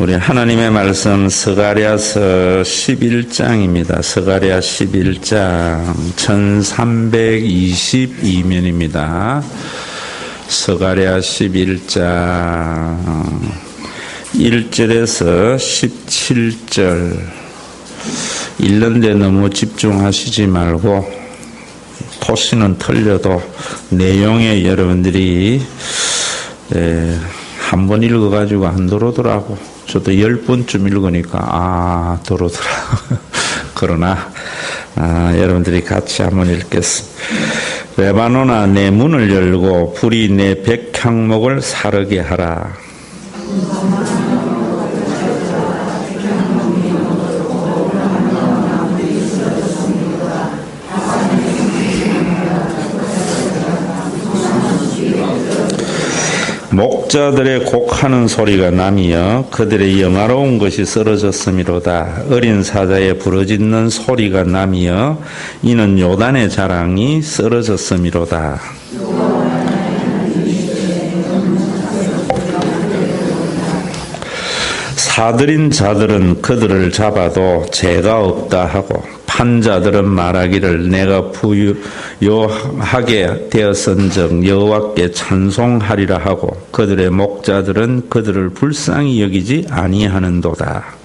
우리 하나님의 말씀 스가랴서 11장입니다. 스가랴 11장 1322면입니다. 스가랴 11장 1절에서 17절 읽는데 너무 집중하시지 말고 토시는 틀려도 내용에 여러분들이 한 번 읽어가지고 안 들어오더라고. 저도 10번쯤 읽으니까 들어오더라. 그러나 여러분들이 같이 한번 읽겠습니다. 레바논아 내 문을 열고 불이 내 백향목을 사르게 하라. 목자들의 곡하는 소리가 나며 그들의 영화로운 것이 쓰러졌음이로다. 어린 사자의 부르짖는 소리가 나며 이는 요단의 자랑이 쓰러졌음이로다. 사들인 자들은 그들을 잡아도 죄가 없다 하고 판자들은 말하기를 내가 부유하게 되었은즉 여호와께 찬송하리라 하고 그들의 목자들은 그들을 불쌍히 여기지 아니하는도다.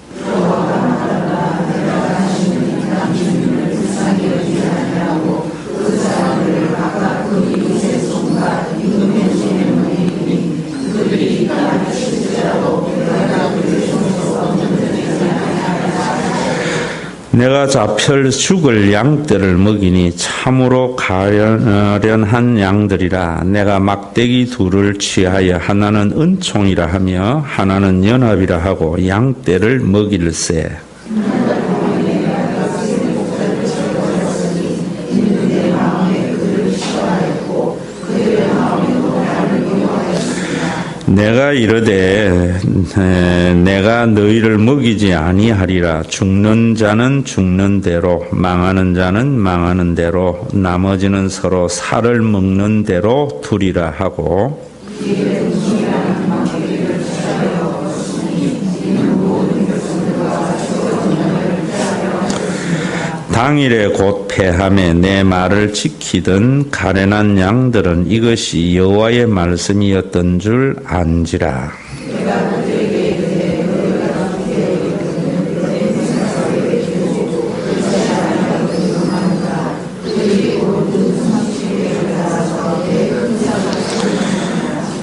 내가 잡혀 죽을 양떼를 먹이니 참으로 가련한 양들이라. 내가 막대기 둘을 취하여 하나는 은총이라 하며 하나는 연합이라 하고 양떼를 먹일세. 내가 이르되 내가 너희를 먹이지 아니하리라. 죽는 자는 죽는 대로 망하는 자는 망하는 대로 나머지는 서로 살을 먹는 대로 두리라 하고 당일에 곧 패하며 내 말을 지키던 가련한 양들은 이것이 여호와의 말씀이었던 줄 안지라.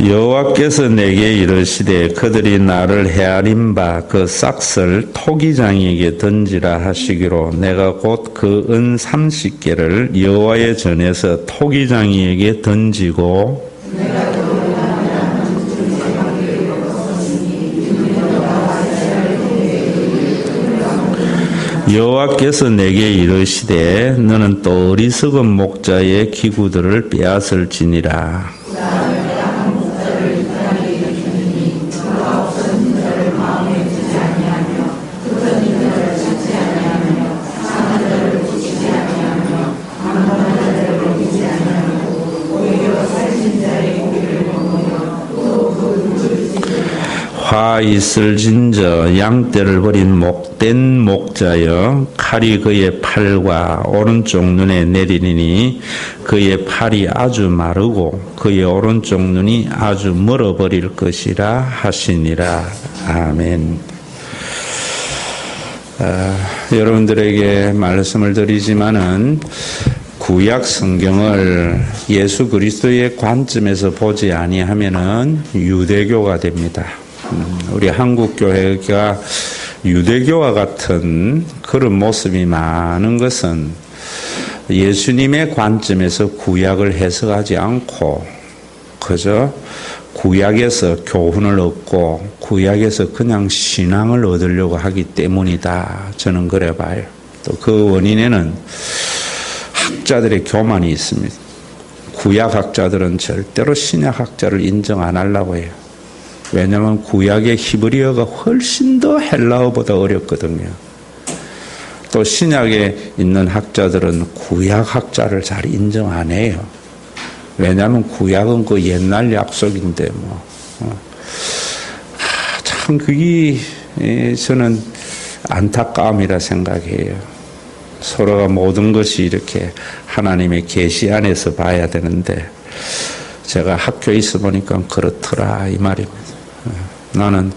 여호와께서 내게 이르시되 그들이 나를 헤아린 바 그 싹을 토기장이에게 던지라 하시기로 내가 곧 그 은 30개를 여호와의 전에서 토기장이에게 던지고 여호와께서 내게 이르시되 너는 또 어리석은 목자의 기구들을 빼앗을지니라. 화 있을진저 양떼를 버린 목된 목자여 칼이 그의 팔과 오른쪽 눈에 내리니 그의 팔이 아주 마르고 그의 오른쪽 눈이 아주 멀어버릴 것이라 하시니라. 아멘. 여러분들에게 말씀을 드리지만은 구약 성경을 예수 그리스도의 관점에서 보지 아니하면은 유대교가 됩니다. 우리 한국 교회가 유대교와 같은 그런 모습이 많은 것은 예수님의 관점에서 구약을 해석하지 않고 그저 구약에서 교훈을 얻고 구약에서 그냥 신앙을 얻으려고 하기 때문이다. 저는 그래 봐요. 또 그 원인에는 학자들의 교만이 있습니다. 구약 학자들은 절대로 신약 학자를 인정 안 하려고 해요. 왜냐하면 구약의 히브리어가 훨씬 더 헬라어보다 어렵거든요. 또 신약에 있는 학자들은 구약 학자를 잘 인정 안 해요. 왜냐하면 구약은 그 옛날 약속인데 참 그게 저는 안타까움이라 생각해요. 서로가 모든 것이 이렇게 하나님의 계시 안에서 봐야 되는데 제가 학교에 있어 보니까 그렇더라 이 말입니다. 나는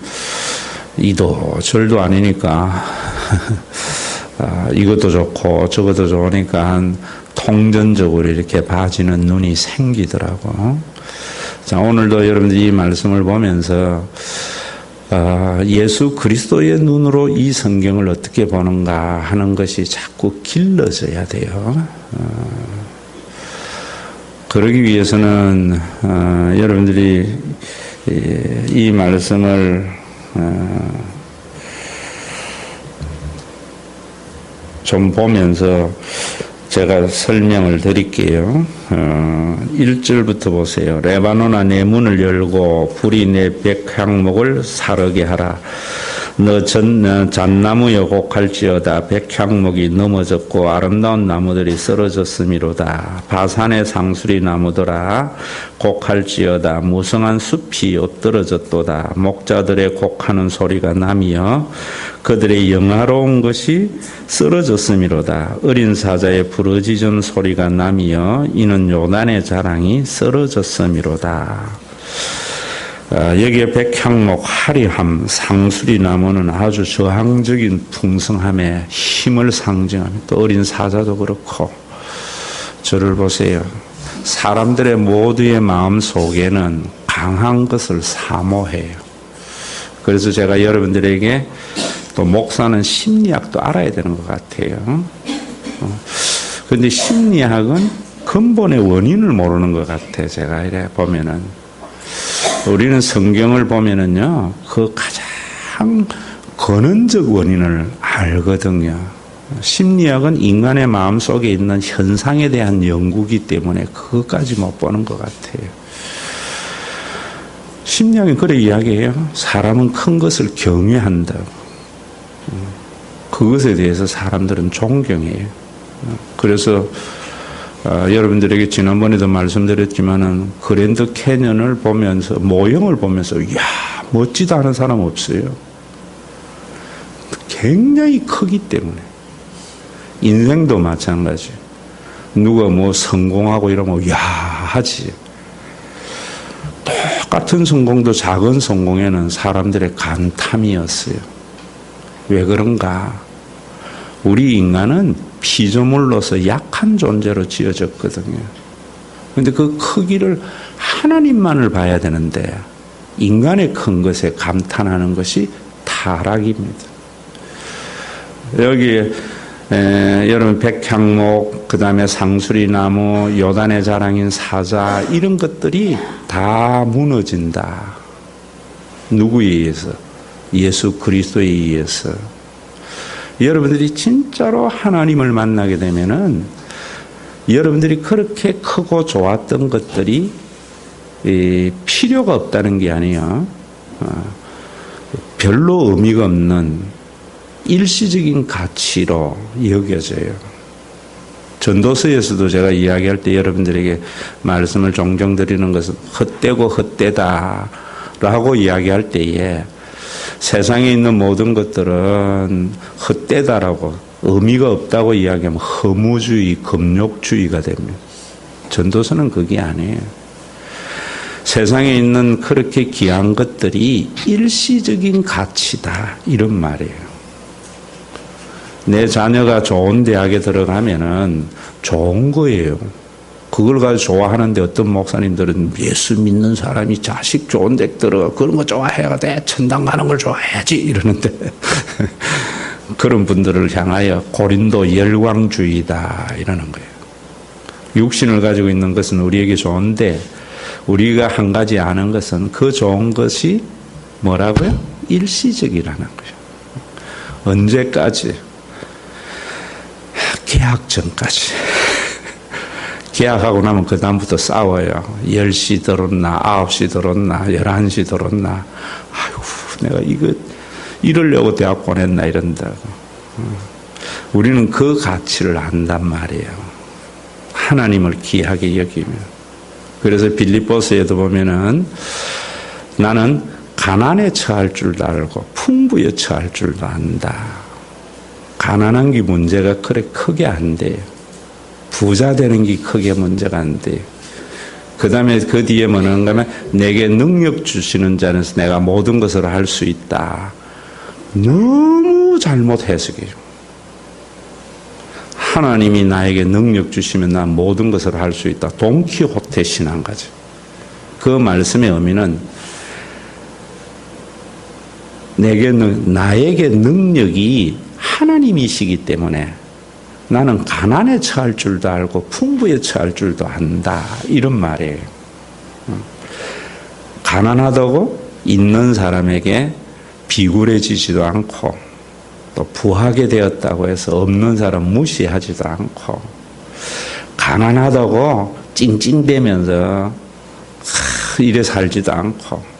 이도 절도 아니니까 이것도 좋고 저것도 좋으니까 통전적으로 이렇게 봐지는 눈이 생기더라고. 자, 오늘도 여러분들이 이 말씀을 보면서 예수 그리스도의 눈으로 이 성경을 어떻게 보는가 하는 것이 자꾸 길러져야 돼요. 그러기 위해서는 여러분들이 이 말씀을 좀 보면서 제가 설명을 드릴게요. 1절부터 보세요. 레바논아 내 문을 열고 불이 내 백향목을 사르게 하라. 너 잣나무여 곡할지어다. 백향목이 넘어졌고 아름다운 나무들이 쓰러졌음이로다. 바산의 상수리 나무들아 곡할지어다. 무성한 숲이 엎드러졌도다. 목자들의 곡하는 소리가 나며 그들의 영화로운 것이 쓰러졌음이로다. 어린 사자의 부르짖은 소리가 나며 이는 요단의 자랑이 쓰러졌음이로다. 여기에 백향목, 화려함, 상수리 나무는 아주 저항적인 풍성함의 힘을 상징합니다. 또 어린 사자도 그렇고 저를 보세요. 사람들의 모두의 마음 속에는 강한 것을 사모해요. 그래서 제가 여러분들에게 또 목사는 심리학도 알아야 되는 것 같아요. 그런데 심리학은 근본의 원인을 모르는 것 같아요. 제가 이래 보면은. 우리는 성경을 보면은요, 그 가장 근원적 원인을 알거든요. 심리학은 인간의 마음 속에 있는 현상에 대한 연구이기 때문에 그것까지 못 보는 것 같아요. 심리학은 그래 이야기해요. 사람은 큰 것을 경외한다. 그것에 대해서 사람들은 존경해요. 그래서 여러분들에게 지난번에도 말씀드렸지만은 그랜드 캐년을 보면서 모형을 보면서 이야 멋지다 하는 사람 없어요. 굉장히 크기 때문에. 인생도 마찬가지. 누가 뭐 성공하고 이러면 야 하지. 똑같은 성공도 작은 성공에는 사람들의 감탄이었어요. 왜 그런가? 우리 인간은 피조물로서 약한 존재로 지어졌거든요. 그런데 그 크기를 하나님만을 봐야 되는데 인간의 큰 것에 감탄하는 것이 타락입니다. 여기에 여러분 백향목, 그 다음에 상수리나무, 요단의 자랑인 사자 이런 것들이 다 무너진다. 누구에 의해서? 예수 그리스도에 의해서. 여러분들이 진짜로 하나님을 만나게 되면은 여러분들이 그렇게 크고 좋았던 것들이 필요가 없다는 게 아니야. 별로 의미가 없는 일시적인 가치로 여겨져요. 전도서에서도 제가 이야기할 때 여러분들에게 말씀을 종종 드리는 것은 헛되고 헛되다라고 이야기할 때에 세상에 있는 모든 것들은 헛되다라고 의미가 없다고 이야기하면 허무주의, 금욕주의가 됩니다. 전도서는 그게 아니에요. 세상에 있는 그렇게 귀한 것들이 일시적인 가치다 이런 말이에요. 내 자녀가 좋은 대학에 들어가면은 좋은 거예요. 그걸 가지고 좋아하는데 어떤 목사님들은 예수 믿는 사람이 자식 좋은 데 들어가 그런 거 좋아해야 돼. 천당 가는 걸 좋아해야지 이러는데 그런 분들을 향하여 고린도 열광주의다 이러는 거예요. 육신을 가지고 있는 것은 우리에게 좋은데 우리가 한 가지 아는 것은 그 좋은 것이 뭐라고요? 일시적이라는 거예요. 언제까지? 계약 전까지. 계약하고 나면 그 다음부터 싸워요. 10시 들었나 9시 들었나 11시 들었나 아이고 내가 이러려고 대학 보냈나 이런다고. 우리는 그 가치를 안단 말이에요. 하나님을 귀하게 여기면. 그래서 빌립보서에도 보면은 나는 가난에 처할 줄도 알고 풍부에 처할 줄도 안다. 가난한 게 문제가 그래 크게 안 돼요. 부자 되는 게 크게 문제가 안 돼요. 그 다음에 그 뒤에 뭐는 가면 내게 능력 주시는 자는 내가 모든 것을 할 수 있다. 너무 잘못 해석해요. 하나님이 나에게 능력 주시면 난 모든 것을 할 수 있다. 돈키호테 신앙가죠. 그 말씀의 의미는 나에게 능력이 하나님이시기 때문에 나는 가난에 처할 줄도 알고 풍부에 처할 줄도 안다. 이런 말이에요. 가난하다고 있는 사람에게 비굴해지지도 않고 또 부하게 되었다고 해서 없는 사람 무시하지도 않고 가난하다고 찡찡대면서 이래 살지도 않고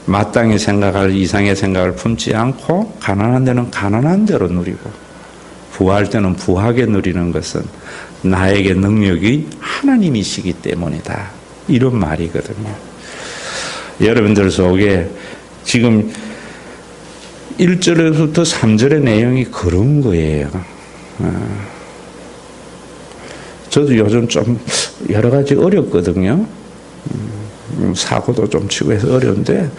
마땅히 생각할 이상의 생각을 품지 않고 가난한 데는 가난한 대로 누리고 부할 때는 부하게 누리는 것은 나에게 능력이 하나님이시기 때문이다. 이런 말이거든요. 여러분들 속에 지금 1절에서부터 3절의 내용이 그런 거예요. 저도 요즘 좀 여러 가지 어렵거든요. 사고도 좀 치고 해서 어려운데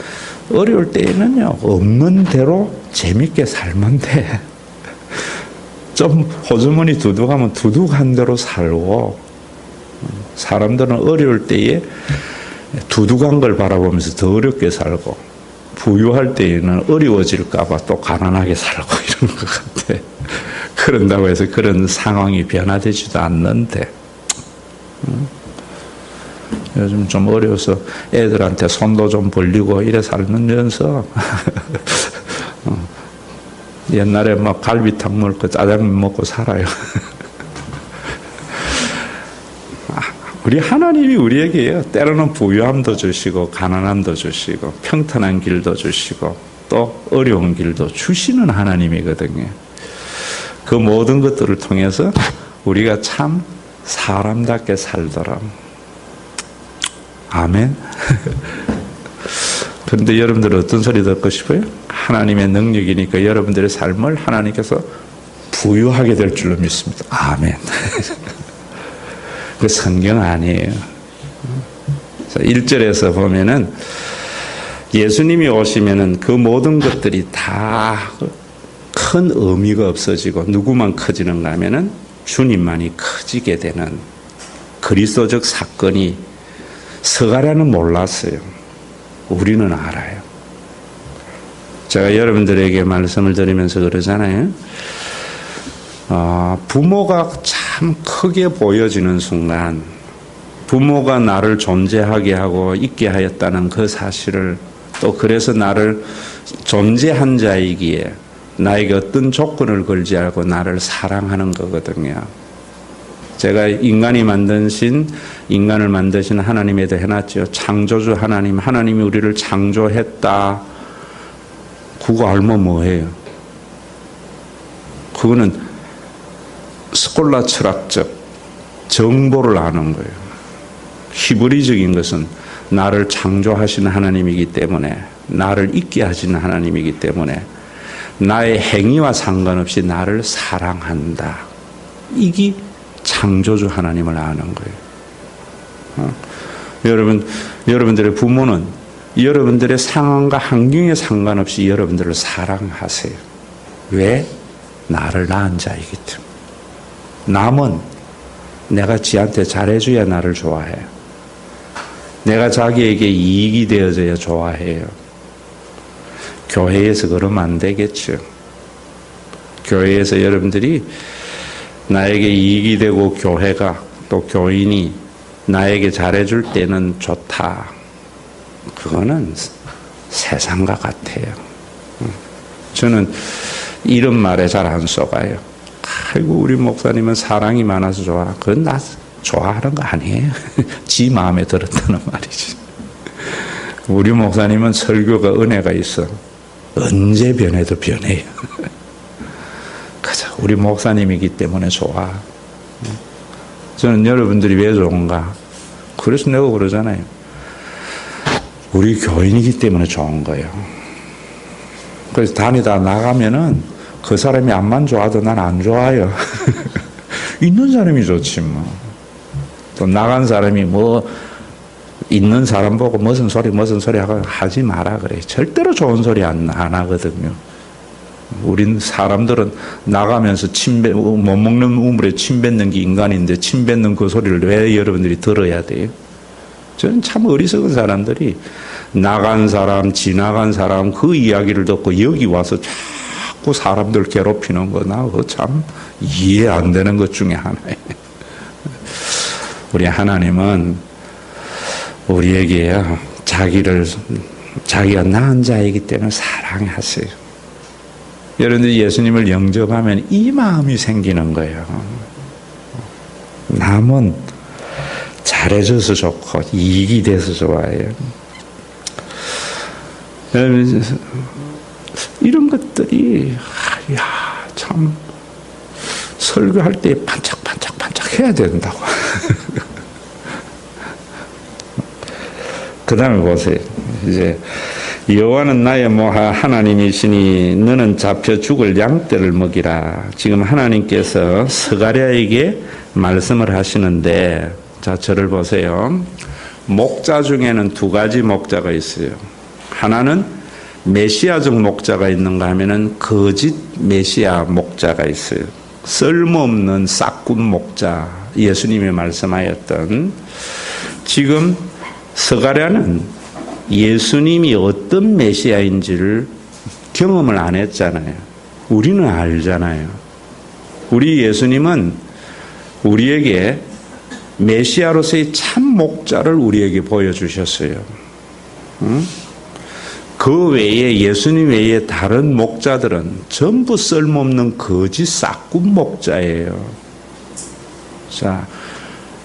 어려울 때에는요 없는 대로 재밌게 살면 돼. 좀 호주머니 두둑하면 두둑한 대로 살고 사람들은 어려울 때에 두둑한 걸 바라보면서 더 어렵게 살고 부유할 때에는 어려워질까 봐 또 가난하게 살고 이런 것 같아. 그런다고 해서 그런 상황이 변화되지도 않는데 요즘 좀 어려워서 애들한테 손도 좀 벌리고 이래 살면서 옛날에 막 갈비탕 먹고 짜장면 먹고 살아요. 우리 하나님이 우리에게 때로는 부유함도 주시고 가난함도 주시고 평탄한 길도 주시고 또 어려운 길도 주시는 하나님이거든요. 그 모든 것들을 통해서 우리가 참 사람답게 살더라. 아멘. 그런데 여러분들 어떤 소리 듣고 싶어요? 하나님의 능력이니까 여러분들의 삶을 하나님께서 부유하게 될 줄로 믿습니다. 아멘. 그 성경 아니에요. 1절에서 보면은 예수님이 오시면은 그 모든 것들이 다 큰 의미가 없어지고 누구만 커지는가 하면은 주님만이 커지게 되는 그리스도적 사건이 서가랴는 몰랐어요. 우리는 알아요. 제가 여러분들에게 말씀을 드리면서 그러잖아요. 부모가 참 크게 보여지는 순간 부모가 나를 존재하게 하고 있게 하였다는 그 사실을 또 그래서 나를 존재한 자이기에 나에게 어떤 조건을 걸지 않고 나를 사랑하는 거거든요. 제가 인간을 만드신 하나님에 대해 해놨죠. 창조주 하나님, 하나님이 우리를 창조했다. 그거 알면 뭐해요? 그거는 스콜라 철학적 정보를 아는 거예요. 히브리적인 것은 나를 창조하시는 하나님이기 때문에 나를 있게 하시는 하나님이기 때문에 나의 행위와 상관없이 나를 사랑한다. 이게 창조주 하나님을 아는 거예요. 여러분들의 부모는 여러분들의 상황과 환경에 상관없이 여러분들을 사랑하세요. 왜? 나를 낳은 자이기 때문에. 남은 내가 지한테 잘해줘야 나를 좋아해요. 내가 자기에게 이익이 되어져야 좋아해요. 교회에서 그러면 안 되겠죠. 교회에서 여러분들이 나에게 이익이 되고 교회가 또 교인이 나에게 잘해줄 때는 좋다. 그거는 세상과 같아요. 저는 이런 말에 잘 안 속아요. 아이고 우리 목사님은 사랑이 많아서 좋아. 그건 나 좋아하는 거 아니에요. 지 마음에 들었다는 말이지. 우리 목사님은 설교가 은혜가 있어. 언제 변해도 변해요. 그저 우리 목사님이기 때문에 좋아. 저는 여러분들이 왜 좋은가? 그래서 내가 그러잖아요. 우리 교인이기 때문에 좋은 거예요. 그래서 다니다 나가면은 그 사람이 암만 좋아도 난 안 좋아요. 있는 사람이 좋지 뭐. 또 나간 사람이 뭐 있는 사람 보고 무슨 소리 하고 하지 마라 그래. 절대로 좋은 소리 안 하거든요. 우린 사람들은 나가면서 못 먹는 우물에 침 뱉는 게 인간인데 침 뱉는 그 소리를 왜 여러분들이 들어야 돼요? 저는 참 어리석은 사람들이 나간 사람, 지나간 사람 그 이야기를 듣고 여기 와서 자꾸 사람들 괴롭히는 거 나 그거 참 이해 안 되는 것 중에 하나예요. 우리 하나님은 우리에게 자기가 낳은 자이기 때문에 사랑하세요. 여러분들 예수님을 영접하면 이 마음이 생기는 거예요. 남은 잘해줘서 좋고 이익이 돼서 좋아요. 여러분 이런 것들이 참 설교할 때 반짝반짝 해야 된다고. 그 다음에 보세요. 이제 여호와는 나의 모하 하나님이시니 너는 잡혀 죽을 양떼를 먹이라. 지금 하나님께서 스가랴에게 말씀을 하시는데, 자 저를 보세요. 목자 중에는 두 가지 목자가 있어요. 하나는 메시아적 목자가 있는가 하면은 거짓 메시아 목자가 있어요. 쓸모없는 싹군 목자, 예수님이 말씀하였던. 지금 스가랴는 예수님이 어떤 메시아인지를 경험을 안 했잖아요. 우리는 알잖아요. 우리 예수님은 우리에게 메시아로서의 참 목자를 우리에게 보여주셨어요. 그 외에 예수님 외에 다른 목자들은 전부 쓸모없는 거짓 싹군 목자예요. 자,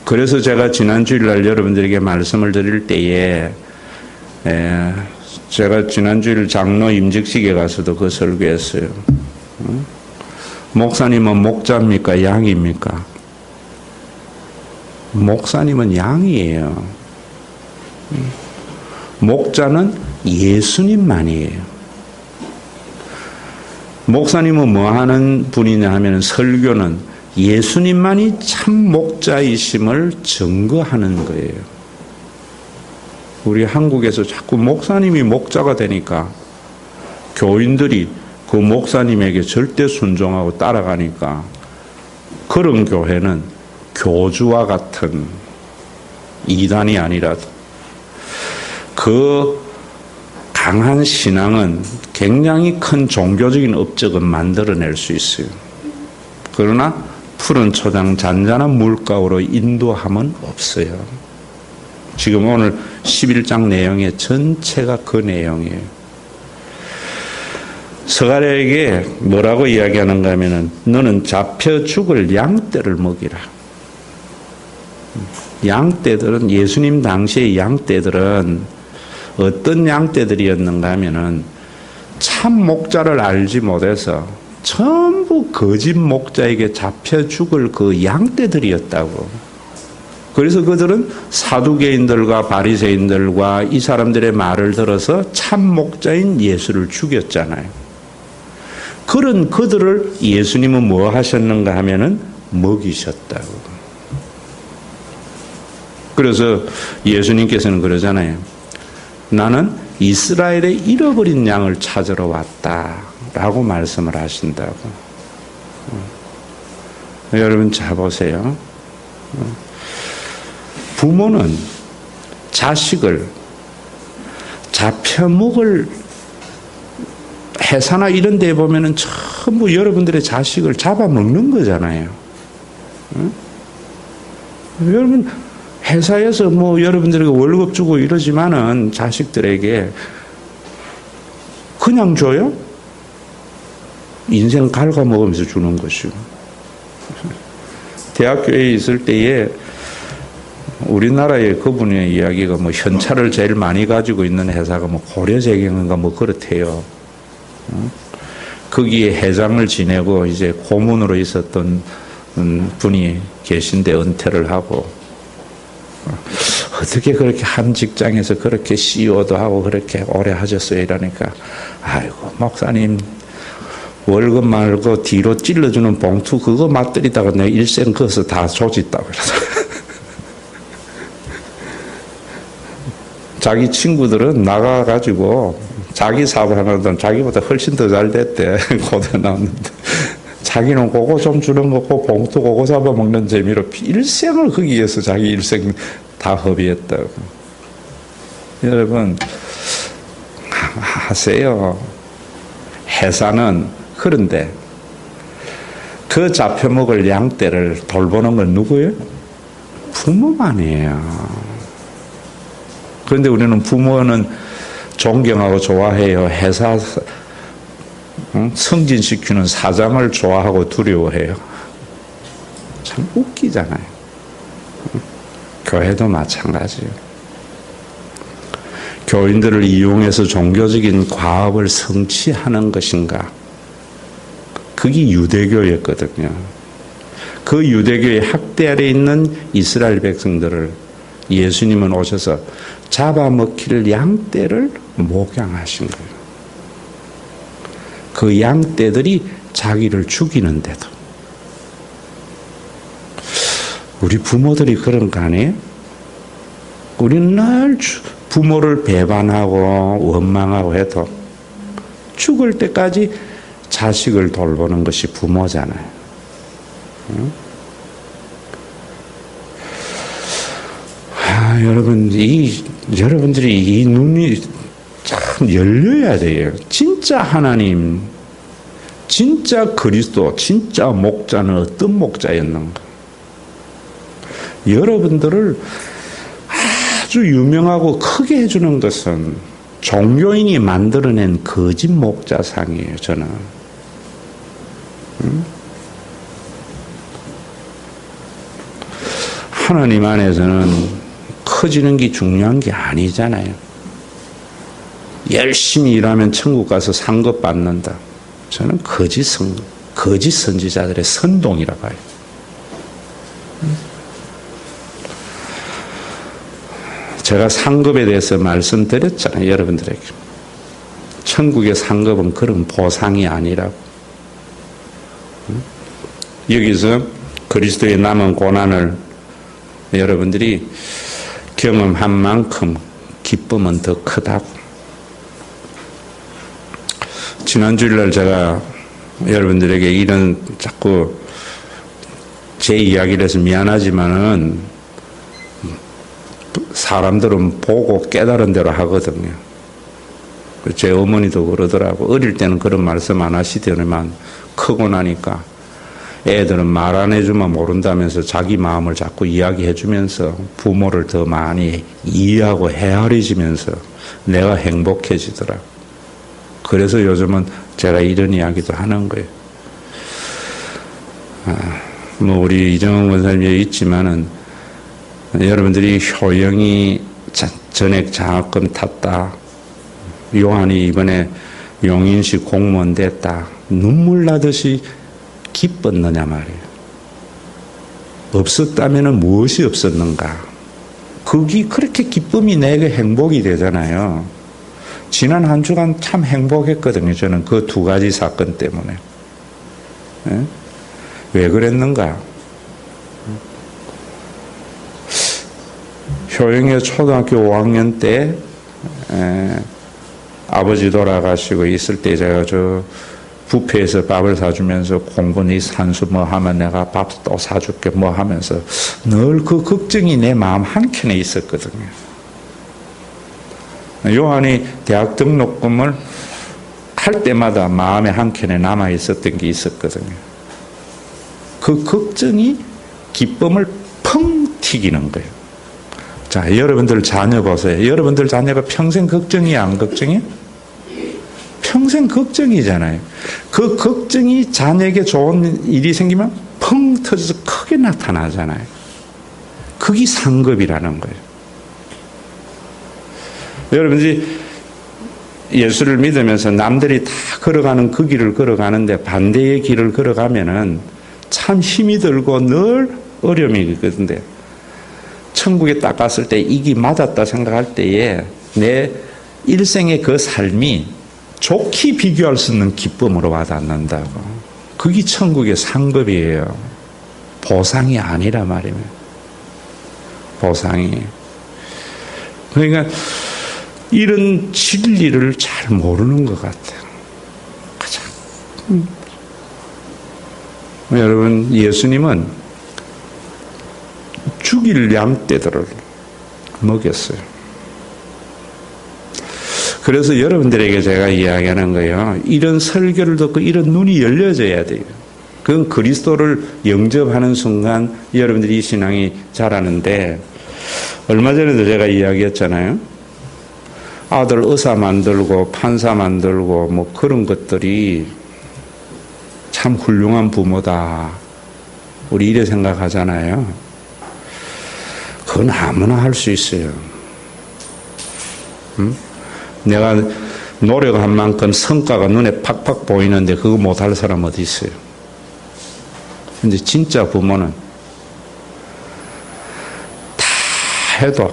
그래서 제가 지난 주일날 여러분들에게 말씀을 드릴 때에 제가 지난주일 장로 임직식에 가서도 그 설교했어요. 목사님은 목자입니까? 양입니까? 목사님은 양이에요. 목자는 예수님만이에요. 목사님은 뭐 하는 분이냐 하면 설교는 예수님만이 참 목자이심을 증거하는 거예요. 우리 한국에서 자꾸 목사님이 목자가 되니까 교인들이 그 목사님에게 절대 순종하고 따라가니까 그런 교회는 교주와 같은 이단이 아니라 그 강한 신앙은 굉장히 큰 종교적인 업적은 만들어낼 수 있어요. 그러나 푸른 초장 잔잔한 물가로 인도함은 없어요. 지금 오늘 11장 내용의 전체가 그 내용이에요. 스가랴에게 뭐라고 이야기하는가 하면은 너는 잡혀 죽을 양떼를 먹이라. 양떼들은 예수님 당시의 양떼들은 어떤 양떼들이었는가 하면은 참 목자를 알지 못해서 전부 거짓 목자에게 잡혀 죽을 그 양떼들이었다고. 그래서 그들은 사두개인들과 바리새인들과 이 사람들의 말을 들어서 참 목자인 예수를 죽였잖아요. 그런 그들을 예수님은 뭐 하셨는가 하면은 먹이셨다고. 그래서 예수님께서는 그러잖아요. 나는 이스라엘의 잃어버린 양을 찾으러 왔다라고 말씀을 하신다고. 여러분 잘 보세요. 부모는 자식을 잡혀먹을 회사나 이런 데 보면은 전부 여러분들의 자식을 잡아먹는 거잖아요. 여러분 회사에서 뭐 여러분들에게 월급 주고 이러지만은 자식들에게 그냥 줘요? 인생 갉아먹으면서 주는 것이요. 대학교에 있을 때에 우리나라의 그분의 이야기가 뭐 현찰을 제일 많이 가지고 있는 회사가 뭐 고려재경인가 뭐 그렇대요. 거기에 회장을 지내고 이제 고문으로 있었던 분이 계신데 은퇴를 하고 어떻게 그렇게 한 직장에서 그렇게 CEO도 하고 그렇게 오래 하셨어요? 이러니까 아이고 목사님 월급 말고 뒤로 찔러주는 봉투 그거 맞들이다가 내 일생 그어서 다 조짓다고 그래서 자기 친구들은 나가가지고 자기 사업하는 자기보다 훨씬 더 잘 됐대. 고대 나왔는데 자기는 그거 좀 주는 거고 봉투 그거 잡아먹는 재미로 일생을 거기에서 자기 일생 다 허비했다고. 여러분 하세요. 회사는 그런데 그 잡혀먹을 양떼를 돌보는 건 누구예요? 부모만이에요. 그런데 우리는 부모는 존경하고 좋아해요. 회사 승진시키는 사장을 좋아하고 두려워해요. 참 웃기잖아요. 교회도 마찬가지예요. 교인들을 이용해서 종교적인 과업을 성취하는 것인가? 그게 유대교였거든요. 그 유대교의 학대 아래 있는 이스라엘 백성들을 예수님은 오셔서 잡아먹힐 양떼를 목양하신 거예요. 그 양떼들이 자기를 죽이는데도. 우리 부모들이 그런 거 아니에요? 우리는 늘 부모를 배반하고 원망하고 해도 죽을 때까지 자식을 돌보는 것이 부모잖아요. 응? 여러분들이 이 눈이 참 열려야 돼요. 진짜 하나님, 진짜 그리스도, 진짜 목자는 어떤 목자였는가? 여러분들을 아주 유명하고 크게 해주는 것은 종교인이 만들어낸 거짓 목자상이에요, 저는. 하나님 안에서는 커지는 게 중요한 게 아니잖아요. 열심히 일하면 천국 가서 상급 받는다. 저는 거짓 선지자들의 선동이라 봐요. 제가 상급에 대해서 말씀드렸잖아요, 여러분들에게. 천국의 상급은 그런 보상이 아니라고. 여기서 그리스도의 남은 고난을 여러분들이 경험한 만큼 기쁨은 더 크다고. 지난 주일날 제가 여러분들에게 이런 자꾸 제 이야기를 해서 미안하지만은 사람들은 보고 깨달은 대로 하거든요. 제 어머니도 그러더라고. 어릴 때는 그런 말씀 안 하시더니만 크고 나니까 애들은 말 안 해주면 모른다면서 자기 마음을 자꾸 이야기해주면서 부모를 더 많이 이해하고 헤아려지면서 내가 행복해지더라고. 그래서 요즘은 제가 이런 이야기도 하는 거예요. 뭐 우리 이정원 권사님이 있지만은 여러분들이 효영이 전액 장학금 탔다. 요한이 이번에 용인시 공무원 됐다. 눈물 나듯이 기뻤느냐 말이에요. 없었다면 무엇이 없었는가? 그게 그렇게 기쁨이 내게 행복이 되잖아요. 지난 한 주간 참 행복했거든요. 저는 그 두 가지 사건 때문에. 예? 왜 그랬는가? 효영이 초등학교 5학년 때 아버지 돌아가시고 있을 때 제가 저 뷔페에서 밥을 사주면서 공부 네 산수 뭐 하면 내가 밥 또 사줄게 뭐 하면서 늘 그 걱정이 내 마음 한켠에 있었거든요. 요한이 대학 등록금을 할 때마다 마음의 한켠에 남아 있었던 게 있었거든요. 그 걱정이 기쁨을 펑 튀기는 거예요. 자, 여러분들 자녀 보세요. 여러분들 자녀가 평생 걱정이야, 안 걱정이야? 평생 걱정이잖아요. 그 걱정이 자녀에게 좋은 일이 생기면 펑 터져서 크게 나타나잖아요. 그게 상급이라는 거예요. 여러분들이 예수를 믿으면서 남들이 다 걸어가는 그 길을 걸어가는데 반대의 길을 걸어가면은 참 힘이 들고 늘 어려움이 있거든요. 천국에 딱 갔을 때 이게 맞았다 생각할 때에 내 일생의 그 삶이 좋게 비교할 수 있는 기쁨으로 와닿는다고. 그게 천국의 상급이에요. 보상이 아니라 말이에요. 보상이. 그러니까 이런 진리를 잘 모르는 것 같아요. 가장. 여러분, 예수님은 죽일 양떼들을 먹였어요. 그래서 여러분들에게 제가 이야기하는 거예요. 이런 설교를 듣고 이런 눈이 열려져야 돼요. 그건 그리스도를 영접하는 순간 여러분들이 이 신앙이 자라는데, 얼마 전에도 제가 이야기했잖아요. 아들 의사 만들고 판사 만들고 뭐 그런 것들이 참 훌륭한 부모다. 우리 이래 생각하잖아요. 그건 아무나 할 수 있어요. 내가 노력한 만큼 성과가 눈에 팍팍 보이는데 그거 못할 사람 어디 있어요? 근데 진짜 부모는 다 해도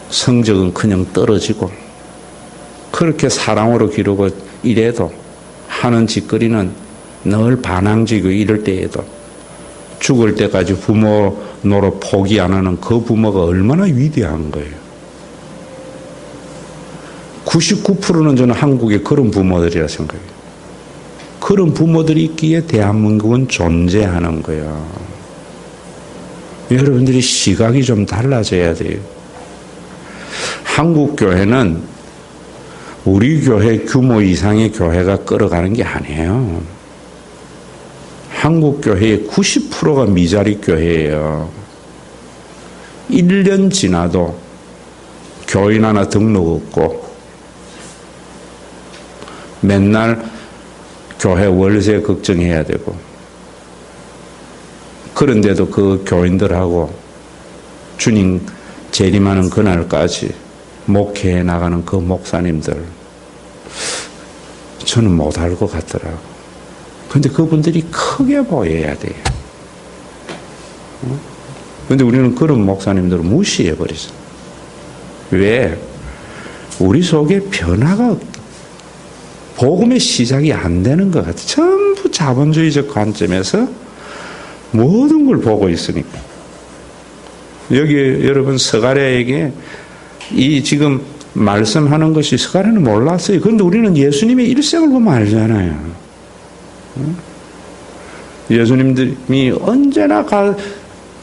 성적은 그냥 떨어지고, 그렇게 사랑으로 기르고 이래도 하는 짓거리는 늘 반항지고, 이럴 때에도 죽을 때까지 부모 노릇 포기 안 하는 그 부모가 얼마나 위대한 거예요. 99%는 저는 한국에 그런 부모들이라 생각해요. 그런 부모들이 있기에 대한민국은 존재하는 거예요. 여러분들이 시각이 좀 달라져야 돼요. 한국 교회는 우리 교회 규모 이상의 교회가 끌어가는 게 아니에요. 한국 교회의 90%가 미자리 교회예요. 1년 지나도 교인 하나 등록 없고 맨날 교회 월세 걱정해야 되고, 그런데도 그 교인들하고 주님 재림하는 그날까지 목회해 나가는 그 목사님들, 저는 못할 것 같더라고요. 근데 그분들이 크게 보여야 돼요. 근데 우리는 그런 목사님들을 무시해버리죠. 왜? 우리 속에 변화가 복음의 시작이 안 되는 것 같아요. 전부 자본주의적 관점에서 모든 걸 보고 있으니까. 여기 여러분 서가랴에게 이 지금 말씀하는 것이 서가랴는 몰랐어요. 그런데 우리는 예수님의 일생을 보면 알잖아요. 예수님들이 언제나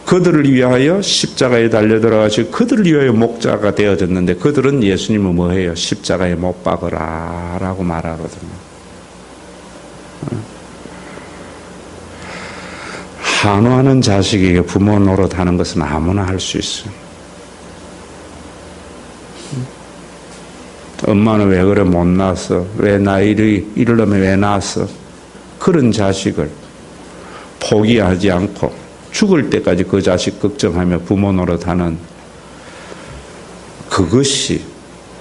그들을 위하여 십자가에 달려 들어가시고 그들을 위하여 목자가 되어졌는데, 그들은 예수님을 뭐해요? 십자가에 못 박으라 라고 말하거든요. 한우하는 자식에게 부모 노릇하는 것은 아무나 할 수 있어요. 엄마는 왜 그래 못 낳았어? 왜 나 이러려면 왜 낳았어? 그런 자식을 포기하지 않고 죽을 때까지 그 자식 걱정하며 부모 노릇하는 그것이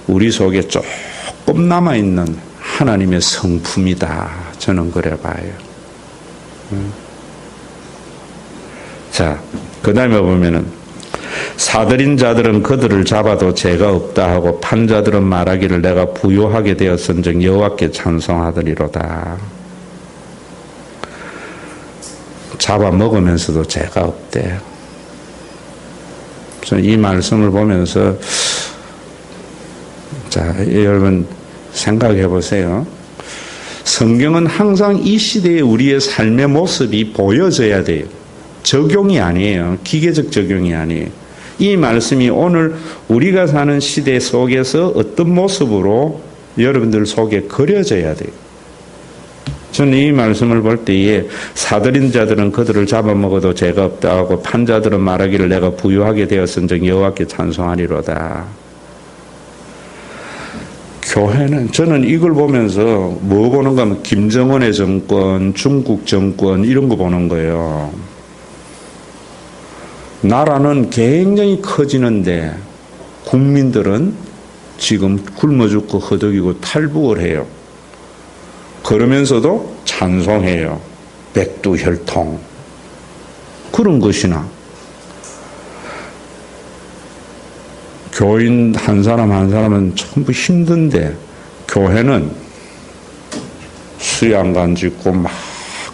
우리 속에 조금 남아있는 하나님의 성품이다. 저는 그래 봐요. 자, 그 다음에 보면은 사들인 자들은 그들을 잡아도 죄가 없다 하고 판자들은 말하기를 내가 부요하게 되었은즉 여호와께 찬송하더니로다. 잡아먹으면서도 죄가 없대. 이 말씀을 보면서 자, 여러분 생각해 보세요. 성경은 항상 이 시대의 우리의 삶의 모습이 보여져야 돼요. 적용이 아니에요. 기계적 적용이 아니에요. 이 말씀이 오늘 우리가 사는 시대 속에서 어떤 모습으로 여러분들 속에 그려져야 돼요. 저는 이 말씀을 볼 때에 사들인 자들은 그들을 잡아먹어도 죄가 없다 하고 판자들은 말하기를 내가 부유하게 되었은즉 여호와께 찬송하리로다. 교회는, 저는 이걸 보면서 뭐 보는가 하면 김정은의 정권, 중국 정권 이런 거 보는 거예요. 나라는 굉장히 커지는데 국민들은 지금 굶어 죽고 허덕이고 탈북을 해요. 그러면서도 찬송해요. 백두혈통. 그런 것이나 교인 한 사람 한 사람은 전부 힘든데 교회는 수양관 짓고 막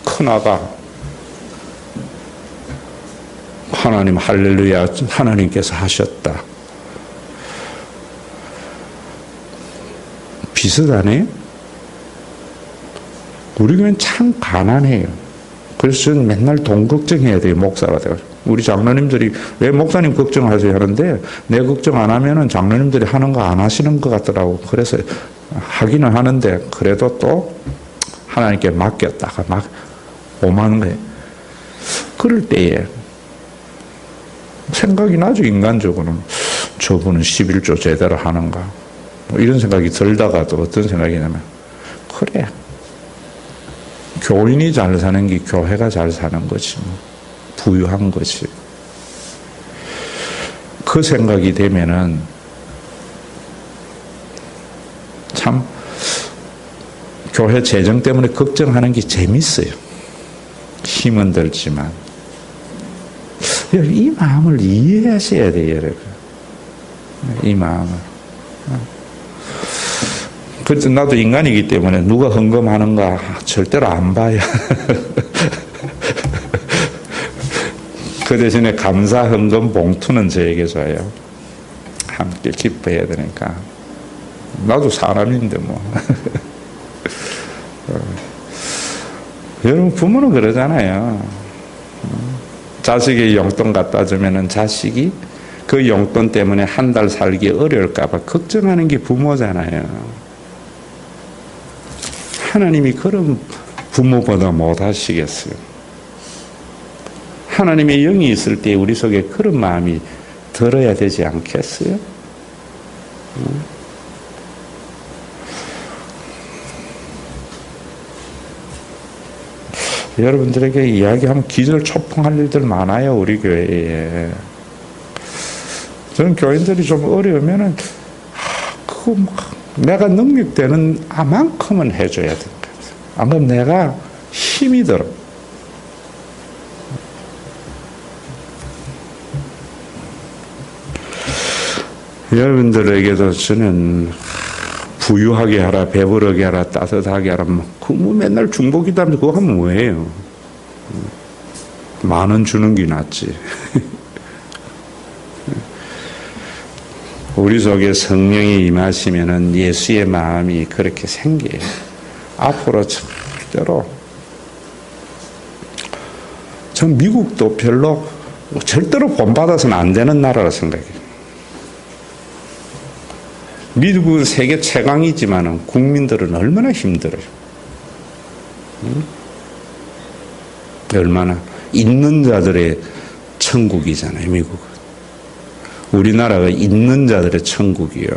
큰아가 하나님 할렐루야 하나님께서 하셨다. 비슷하네. 우리 교회는 참 가난해요. 그래서 저는 맨날 돈 걱정해야 돼요. 목사가 돼가지고. 우리 장로님들이 왜 목사님 걱정하세요 하는데 내 걱정 안 하면은 장로님들이 하는 거 안 하시는 것 같더라고. 그래서 하기는 하는데 그래도 또 하나님께 맡겼다가 막 오만 거예요. 그럴 때에 생각이 나죠. 인간적으로는 저분은 11조 제대로 하는가 뭐 이런 생각이 들다가도 어떤 생각이 나면 그래 교인이 잘 사는 게 교회가 잘 사는 거지 뭐. 부유한 거지. 그 생각이 되면은 참 교회 재정 때문에 걱정하는 게 재밌어요. 힘은 들지만 이 마음을 이해하셔야 돼요, 여러분. 이 마음을. 그래서 나도 인간이기 때문에 누가 헌금하는가 절대로 안 봐요. 그 대신에 감사 헌금 봉투는 저에게 줘요. 함께 기뻐해야 되니까. 나도 사람인데 뭐. 여러분 부모는 그러잖아요. 자식이 용돈 갖다 주면은 자식이 그 용돈 때문에 한 달 살기 어려울까 봐 걱정하는 게 부모잖아요. 하나님이 그런 부모보다 못 하시겠어요. 하나님의 영이 있을 때 우리 속에 그런 마음이 들어야 되지 않겠어요? 여러분들에게 이야기하면 기절초풍할 일들 많아요, 우리 교회에. 저는 교인들이 좀 어려우면은, 그거 내가 능력되는 만큼은 해줘야 된다. 안 그러면 내가 힘이 들어. 여러분들에게도 저는 부유하게 하라, 배부르게 하라, 따뜻하게 하라, 뭐 맨날 중복이다 하면서 그거 하면 뭐예요? 만 원 주는 게 낫지. 우리 속에 성령이 임하시면은 예수의 마음이 그렇게 생겨요. 앞으로 절대로. 전 미국도 절대로 본받아서는 안 되는 나라라 생각해요. 미국은 세계 최강이지만 국민들은 얼마나 힘들어요. 얼마나 있는 자들의 천국이잖아요, 미국은. 우리나라가 있는 자들의 천국이요.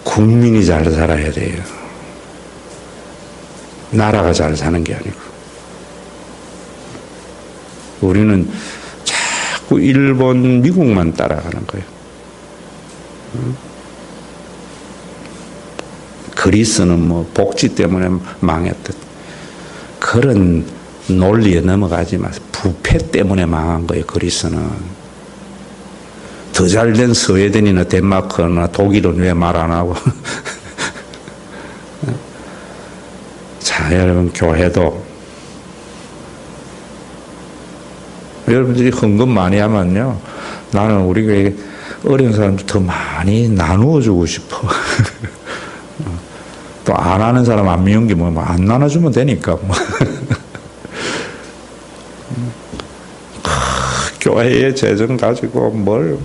국민이 잘 살아야 돼요. 나라가 잘 사는 게 아니고. 우리는 자꾸 일본, 미국만 따라가는 거예요. 그리스는 뭐 복지 때문에 망했듯. 그런 논리에 넘어가지 마세요. 부패 때문에 망한 거예요, 그리스는. 더 잘된 스웨덴이나 덴마크나 독일은 왜 말 안 하고. 자, 여러분, 교회도. 여러분들이 헌금 많이 하면요. 나는 우리 교회 어려운 사람들 더 많이 나누어 주고 싶어. 또 안 하는 사람 안 미운 게 뭐, 안 나눠주면 되니까. 뭐. 교회의 재정 가지고 뭘.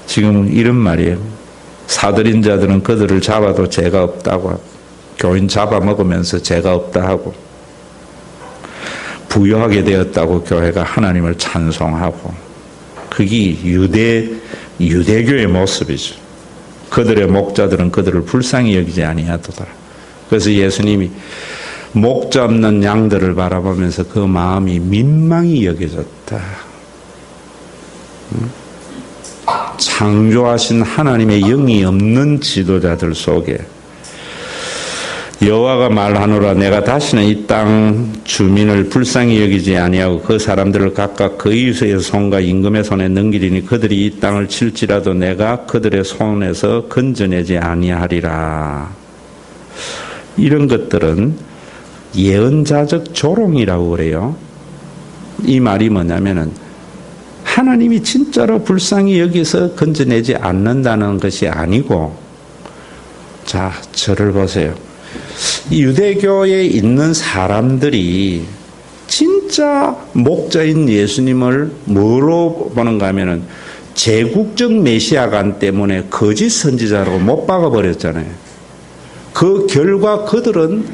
지금은 이런 말이에요. 사들인 자들은 그들을 잡아도 죄가 없다고 하고, 교인 잡아먹으면서 죄가 없다 하고, 부유하게 되었다고 교회가 하나님을 찬송하고, 그게 유대교의 모습이죠. 그들의 목자들은 그들을 불쌍히 여기지 아니하도다. 그래서 예수님이 목자 없는 양들을 바라보면서 그 마음이 민망히 여겨졌다. 창조하신 하나님의 영이 없는 지도자들 속에 여호와가 말하노라 내가 다시는 이 땅 주민을 불쌍히 여기지 아니하고 그 사람들을 각각 그 이웃의 손과 임금의 손에 넘기리니 그들이 이 땅을 칠지라도 내가 그들의 손에서 건져내지 아니하리라. 이런 것들은 예언자적 조롱이라고 그래요. 이 말이 뭐냐면은 하나님이 진짜로 불쌍히 여기서 건져내지 않는다는 것이 아니고, 자, 저를 보세요. 유대교에 있는 사람들이 진짜 목자인 예수님을 뭐로 보는가 하면은 제국적 메시아관 때문에 거짓 선지자라고 못 박아버렸잖아요. 그 결과 그들은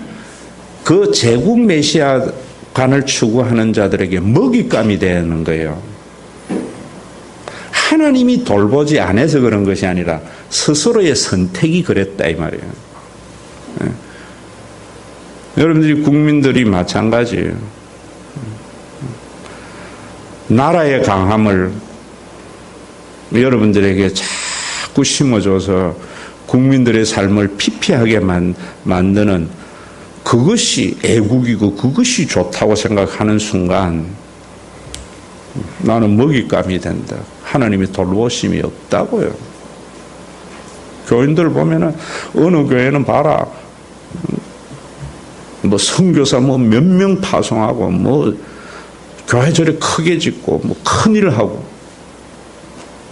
그 제국 메시아관을 추구하는 자들에게 먹잇감이 되는 거예요. 하나님이 돌보지 않아서 그런 것이 아니라 스스로의 선택이 그랬다 이 말이에요. 네. 여러분들이 국민들이 마찬가지예요. 나라의 강함을 여러분들에게 자꾸 심어줘서 국민들의 삶을 피폐하게 만드는 그것이 애국이고 그것이 좋다고 생각하는 순간 나는 먹잇감이 된다. 하나님의 돌보심이 없다고요. 교인들 보면은 어느 교회는 봐라. 뭐 선교사 뭐 몇 명 파송하고 뭐 교회 저래 크게 짓고 뭐 큰일을 하고,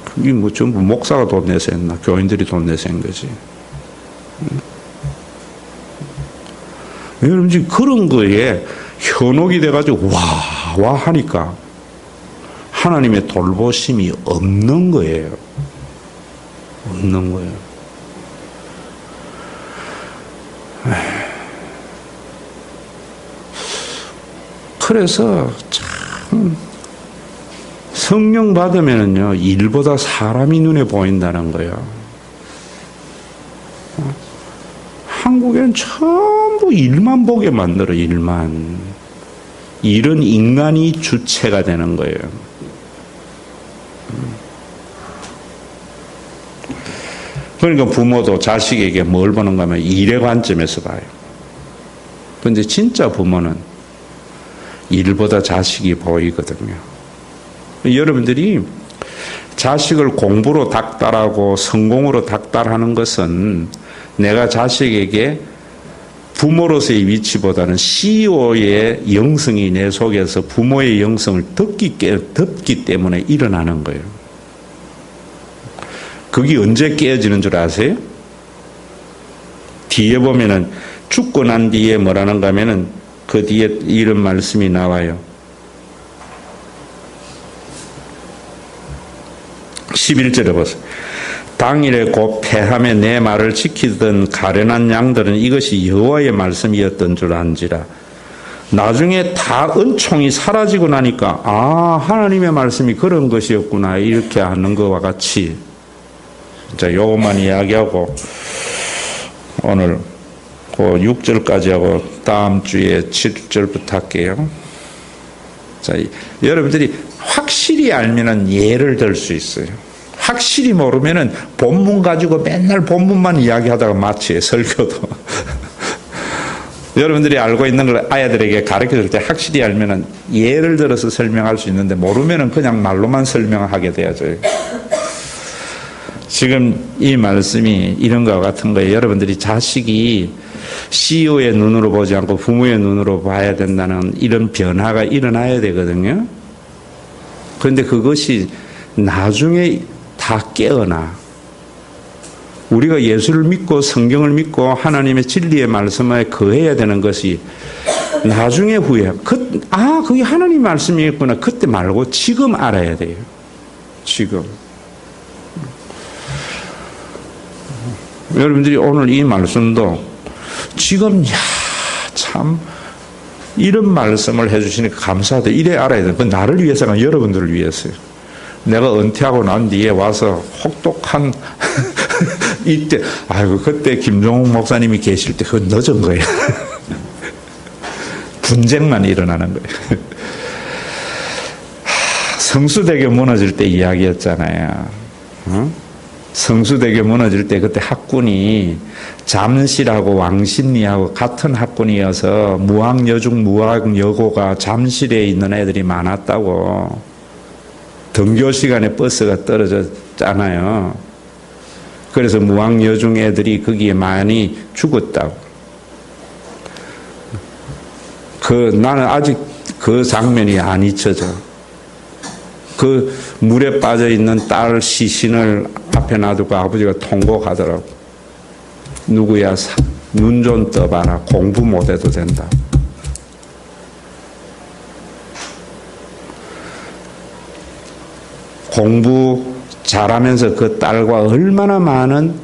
그게 뭐 전부 목사가 돈 내서 했나 교인들이 돈 내서 한 거지. 여러분 지금 그런 거에 현혹이 돼가지고 와 하니까 하나님의 돌보심이 없는 거예요. 없는 거예요. 그래서 참 성령 받으면은요 일보다 사람이 눈에 보인다는 거예요. 한국엔 전부 일만 보게 만들어. 일만. 일은 인간이 주체가 되는 거예요. 그러니까 부모도 자식에게 뭘 보는가 하면 일의 관점에서 봐요. 그런데 진짜 부모는 일보다 자식이 보이거든요. 여러분들이 자식을 공부로 닥달하고 성공으로 닥달하는 것은 내가 자식에게 부모로서의 위치보다는 CEO의 영성이 내 속에서 부모의 영성을 덮기 때문에 일어나는 거예요. 그게 언제 깨어지는 줄 아세요? 뒤에 보면은 죽고 난 뒤에 뭐라는가 하면은 그 뒤에 이런 말씀이 나와요. 11절에 보세요. 당일에 곧 패함에 내 말을 지키던 가련한 양들은 이것이 여호와의 말씀이었던 줄 안지라. 나중에 다 은총이 사라지고 나니까 하나님의 말씀이 그런 것이었구나 이렇게 하는 것과 같이, 자, 요것만 이야기하고 오늘 그 6절까지 하고 다음 주에 7절부터 할게요. 자, 여러분들이 확실히 알면은 예를 들 수 있어요. 확실히 모르면은 본문 가지고 맨날 본문만 이야기하다가 마치에 설교도. 여러분들이 알고 있는 걸 아이들에게 가르쳐 줄 때 확실히 알면은 예를 들어서 설명할 수 있는데 모르면은 그냥 말로만 설명하게 되어져요. 지금 이 말씀이 이런 것과 같은 거예요. 여러분들이 자식이 CEO의 눈으로 보지 않고 부모의 눈으로 봐야 된다는 이런 변화가 일어나야 되거든요. 그런데 그것이 나중에 다 깨어나. 우리가 예수를 믿고 성경을 믿고 하나님의 진리의 말씀에 거해야 되는 것이 나중에 후에 그게 하나님 말씀이었구나 그때 말고 지금 알아야 돼요. 지금. 여러분들이 오늘 이 말씀도 지금 참 이런 말씀을 해주시니까 감사하다 이래 알아야 돼요. 그 나를 위해서가 여러분들을 위해서요. 내가 은퇴하고 난 뒤에 와서 혹독한 이때 그때 김종욱 목사님이 계실 때 그건 늦은 거예요. 분쟁만 일어나는 거예요. 성수대교 무너질 때 이야기였잖아요. 성수대교 무너질 때 그때 학군이 잠실하고 왕십리하고 같은 학군이어서 무학여중 무학여고가 잠실에 있는 애들이 많았다고. 등교 시간에 버스가 떨어졌잖아요. 그래서 무학여중 애들이 거기에 많이 죽었다고. 나는 아직 그 장면이 안 잊혀져. 그 물에 빠져 있는 딸 시신을 앞에 놔두고 아버지가 통곡하더라고. 누구야, 눈 좀 떠봐라. 공부 못해도 된다. 공부 잘하면서 그 딸과 얼마나 많은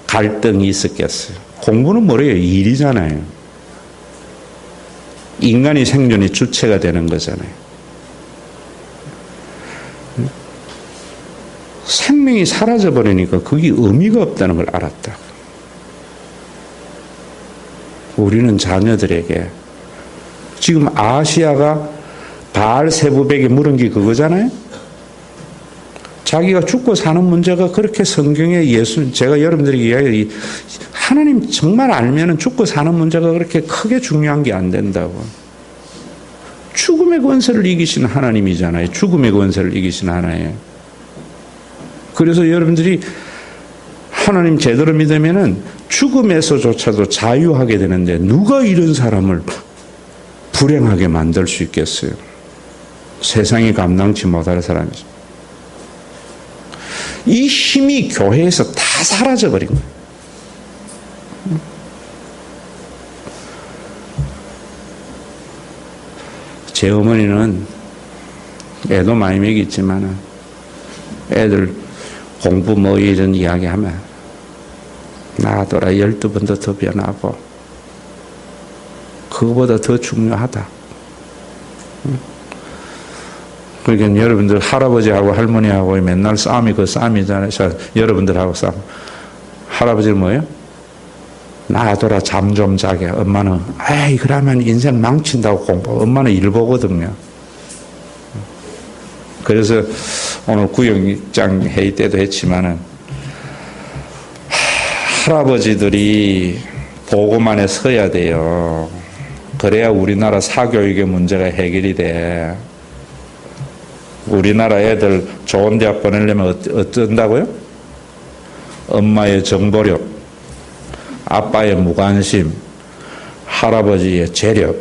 갈등이 있었겠어요. 공부는 뭐래요? 일이잖아요. 인간이 생존의 주체가 되는 거잖아요. 생명이 사라져버리니까 그게 의미가 없다는 걸 알았다. 우리는 자녀들에게 지금 아시아가 바알세부백에 물은 게 그거잖아요. 자기가 죽고 사는 문제가 그렇게 성경에 제가 여러분들에게 이야기해요. 하나님 정말 알면은 죽고 사는 문제가 그렇게 크게 중요한 게 안 된다고. 죽음의 권세를 이기신 하나님이잖아요. 죽음의 권세를 이기신 하나님. 그래서 여러분들이 하나님 제대로 믿으면은 죽음에서조차도 자유하게 되는데 누가 이런 사람을 불행하게 만들 수 있겠어요? 세상이 감당치 못할 사람이죠. 이 힘이 교회에서 다 사라져버린 거예요. 제 어머니는 애도 많이 먹였지만 애들 공부 뭐 이런 이야기하면 나더라 12번도 더 변하고 그거보다 더 중요하다. 그러니까 여러분들 할아버지하고 할머니하고 맨날 싸움이 그 싸움이잖아요. 여러분들하고 싸움. 할아버지는 뭐예요? 놔둬라 잠 좀 자게. 엄마는 에이 그러면 인생 망친다고 공부. 엄마는 일 보거든요. 그래서 오늘 구역장 회의 때도 했지만은 할아버지들이 보고만 해 서야 돼요. 그래야 우리나라 사교육의 문제가 해결이 돼. 우리나라 애들 좋은 대학 보내려면 어쩐다고요? 엄마의 정보력, 아빠의 무관심, 할아버지의 재력.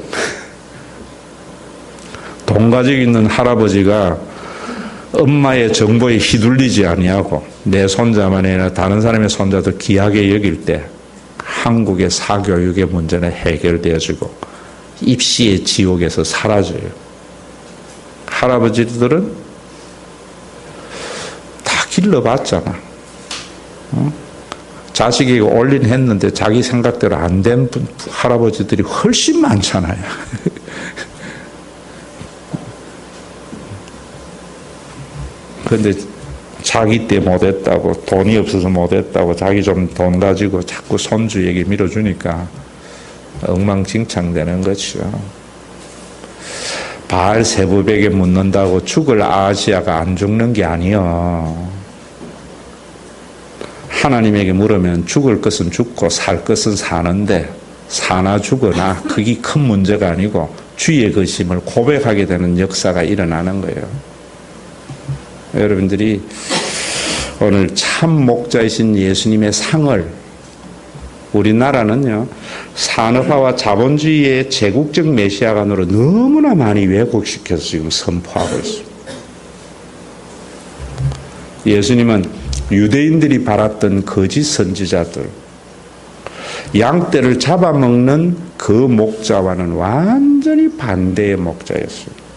돈 가지고 있는 할아버지가 엄마의 정보에 휘둘리지 아니하고 내 손자만 아니라 다른 사람의 손자도 귀하게 여길 때 한국의 사교육의 문제는 해결되어지고 입시의 지옥에서 사라져요. 할아버지들은 다 길러봤잖아. 자식이 올인했는데 자기 생각대로 안 된 할아버지들이 훨씬 많잖아요. 그런데 자기 때 못했다고, 돈이 없어서 못했다고, 자기 좀 돈 가지고 자꾸 손주에게 밀어주니까 엉망진창되는 거죠. 바알세부백에 묻는다고 죽을 아시아가 안 죽는 게 아니요. 하나님에게 물으면 죽을 것은 죽고 살 것은 사는데 사나 죽으나 그게 큰 문제가 아니고 주의 것임을 고백하게 되는 역사가 일어나는 거예요. 여러분들이 오늘 참 목자이신 예수님의 상을 우리나라는요 산업화와 자본주의의 제국적 메시아관으로 너무나 많이 왜곡시켜서 지금 선포하고 있습니다. 예수님은 유대인들이 바랐던 거짓 선지자들, 양떼를 잡아먹는 그 목자와는 완전히 반대의 목자였어요.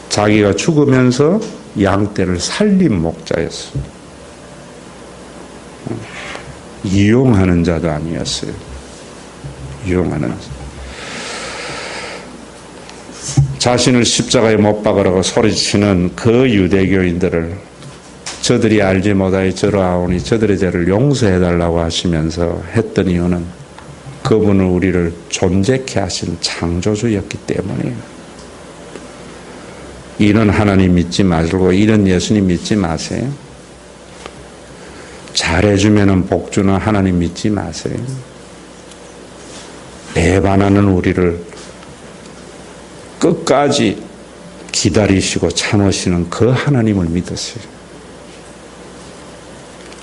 자기가 죽으면서 양떼를 살린 목자였어요. 이용하는 자도 아니었어요. 이용하는 자. 자신을 십자가에 못 박으라고 소리치는 그 유대교인들을 저들이 알지 못하여 저러 하오니 저들의 죄를 용서해달라고 하시면서 했던 이유는 그분은 우리를 존재케 하신 창조주였기 때문이에요. 이런 하나님 믿지 마시고 이런 예수님 믿지 마세요. 잘해주면 복주는 하나님 믿지 마세요. 배반하는 우리를 끝까지 기다리시고 참으시는 그 하나님을 믿으세요.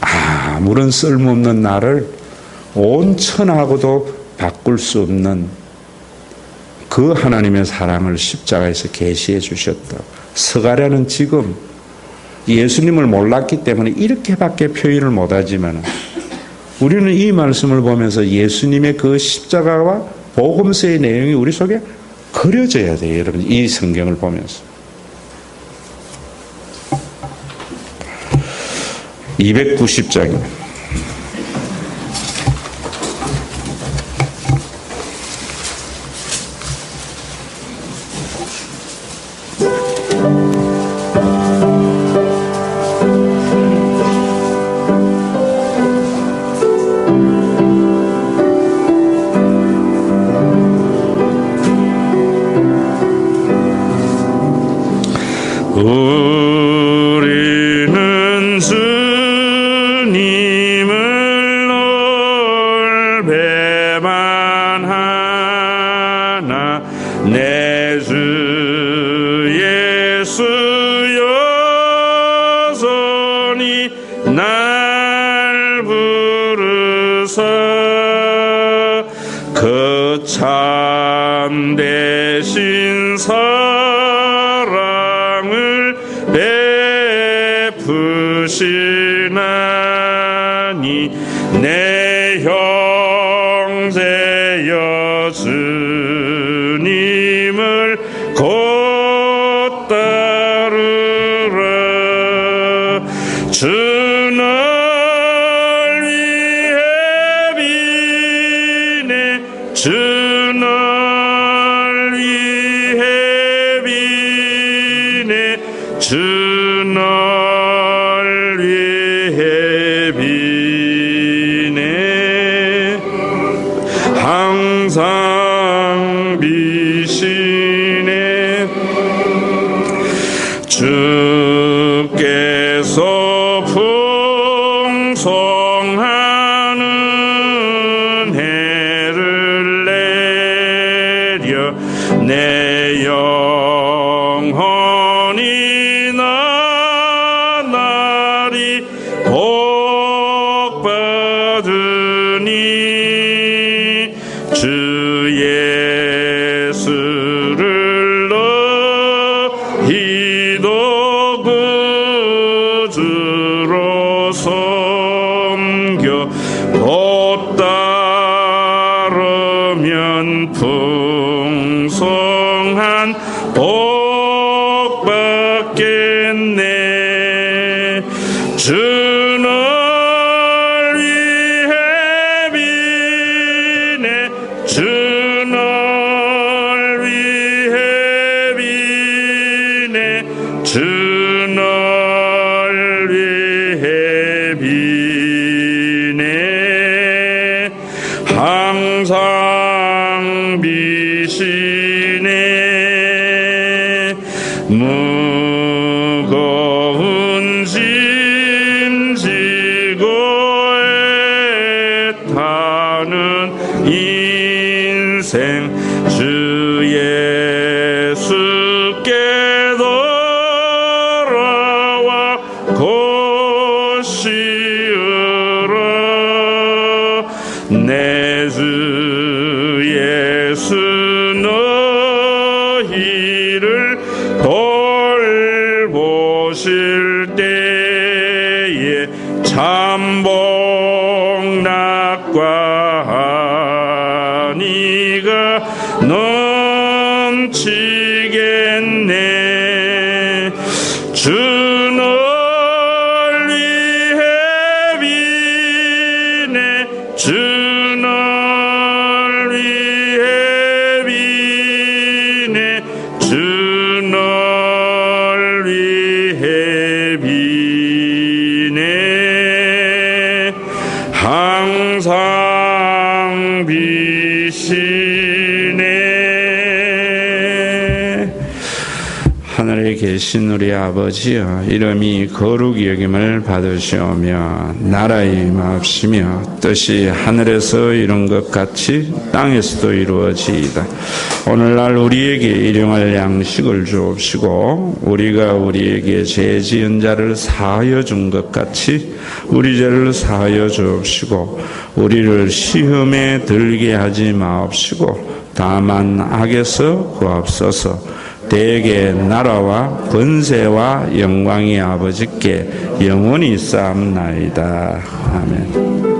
아무런 쓸모없는 나를 온 천하고도 바꿀 수 없는 그 하나님의 사랑을 십자가에서 계시해 주셨다. 서가랴는 지금 예수님을 몰랐기 때문에 이렇게밖에 표현을 못하지만 우리는 이 말씀을 보면서 예수님의 그 십자가와 복음서의 내용이 우리 속에 그려져야 돼요. 여러분, 이 성경을 보면서 290장입니다. 우리는 주님을 배반하나 내 주 예수 여전히 날 부르사 그 참되신 사랑을 베푸시나니 내 형제여 주님을 곧 따르라. 주 날 위해 비네 주 날 위해 비네 주 날 위해 비네 항상 비시네 주께서 풍성한 해를 내려 내 영혼이 나날이 복받으니 주 예수를 너희도 구주로 섬겨 곧 따르면 풍성한 복 받겠네. 주 날 위해 비네 주 날 위해 비네 주 날 위해 비네 항상 비시네 무거운 짐 지고 애타는 인생 주 예수께 돌아와 곧 쉬으라. 내 주 예수 너희를 돌보실 때에 참복 낙과 니가 넘치겠네. 주 날 위해 비네 주 날 위해 비네 주 날 위해 비네 항상 비시네. 하늘에 계신 우리 아버지여, 이름이 거룩히 여김을 받으시오며 나라의 임하옵시며 뜻이 하늘에서 이룬 것 같이 땅에서도 이루어지이다. 오늘날 우리에게 일용할 양식을 주옵시고 우리가 우리에게 죄 지은 자를 사하여 준 것 같이 우리 죄를 사하여 주옵시고 우리를 시험에 들게 하지 마옵시고 다만 악에서 구하옵소서. 대개 나라와 권세와 영광이 아버지께 영원히 쌓옵나이다. 아멘.